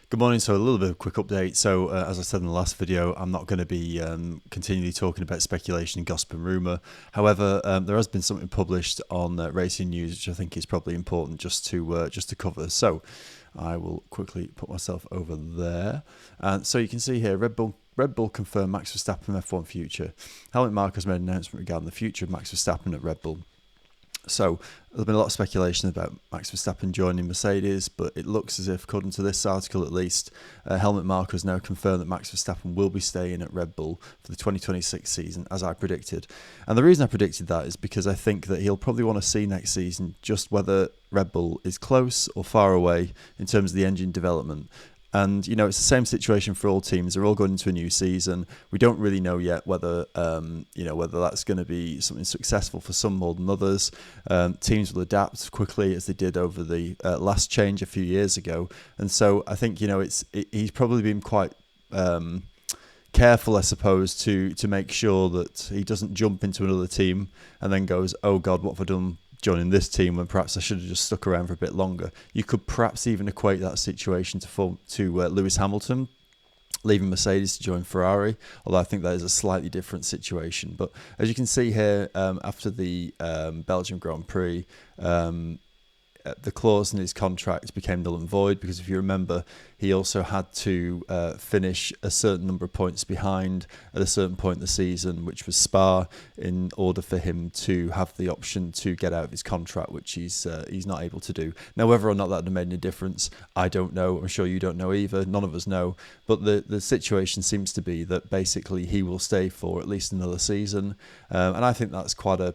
Good morning. So a little bit of a quick update. So as I said in the last video, I'm not going to be continually talking about speculation and gossip and rumour. However, there has been something published on Racing News, which I think is probably important just to cover. So I will quickly put myself over there. And so you can see here, Red Bull confirmed Max Verstappen F1 future. Helmut Marko has made an announcement regarding the future of Max Verstappen at Red Bull. So there's been a lot of speculation about Max Verstappen joining Mercedes, but it looks as if, according to this article at least, Helmut Marko has now confirmed that Max Verstappen will be staying at Red Bull for the 2026 season, as I predicted. And the reason I predicted that is because I think that he'll probably want to see next season just whether Red Bull is close or far away in terms of the engine development. And, it's the same situation for all teams. They're all going into a new season. We don't really know yet whether that's going to be something successful for some more than others. Teams will adapt quickly as they did over the last change a few years ago. And so I think, he's probably been quite careful, I suppose, to make sure that he doesn't jump into another team and then goes, oh God, what have I done joining this team when perhaps I should have just stuck around for a bit longer. You could perhaps even equate that situation to Lewis Hamilton leaving Mercedes to join Ferrari, although I think that is a slightly different situation. But as you can see here, after the Belgian Grand Prix, the clause in his contract became null and void because, if you remember, he also had to finish a certain number of points behind at a certain point in the season, which was Spa, in order for him to have the option to get out of his contract, which he's not able to do. Now, whether or not that would have made any difference, I don't know. I'm sure you don't know either. None of us know. But the situation seems to be that basically he will stay for at least another season, and I think that's quite a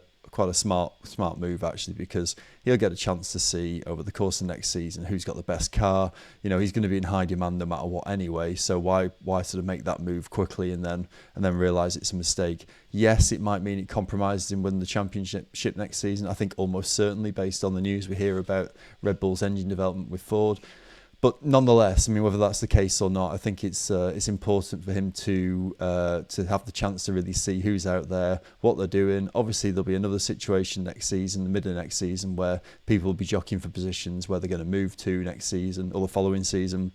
smart move, actually, because he'll get a chance to see over the course of next season who's got the best car. He's going to be in high demand no matter what anyway, so why sort of make that move quickly and then realise it's a mistake? Yes, it might mean it compromises him winning the championship next season. I think almost certainly, based on the news we hear about Red Bull's engine development with Ford. But nonetheless, whether that's the case or not, I think it's important for him to have the chance to really see who's out there, what they're doing. Obviously, there'll be another situation next season, the middle of next season, where people will be jockeying for positions where they're going to move to next season or the following season.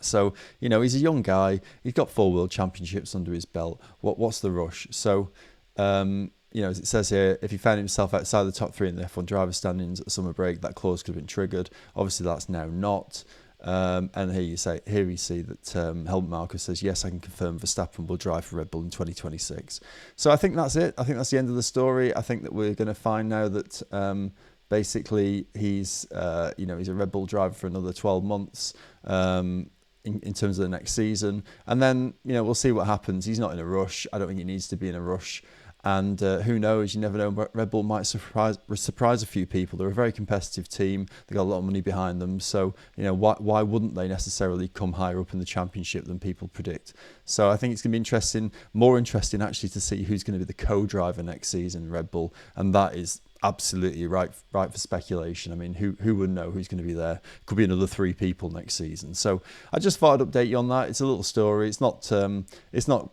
So, he's a young guy. He's got 4 World Championships under his belt. What's the rush? So, as it says here, if he found himself outside the top 3 in the F1 driver standings at the summer break, that clause could have been triggered. Obviously, that's now not. And here we see that Helmut Marko says, yes, I can confirm Verstappen will drive for Red Bull in 2026. So I think that's it. I think that's the end of the story. I think that we're going to find now that basically he's a Red Bull driver for another 12 months in terms of the next season. And then, we'll see what happens. He's not in a rush. I don't think he needs to be in a rush. And who knows, you never know, Red Bull might surprise a few people. They're a very competitive team. They've got a lot of money behind them. So, why wouldn't they necessarily come higher up in the championship than people predict? So I think it's going to be interesting, more interesting actually, to see who's going to be the co-driver next season in Red Bull. And that is absolutely right for speculation. Who would know who's going to be there? Could be another 3 people next season. So I just thought I'd update you on that. It's a little story. It's not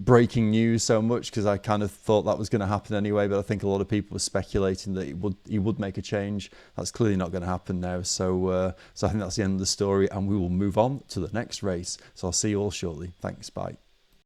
breaking news so much, because I kind of thought that was going to happen anyway, but I think a lot of people were speculating that he would make a change. That's clearly not going to happen now, so I think that's the end of the story, and we will move on to the next race. So I'll see you all shortly. Thanks, bye.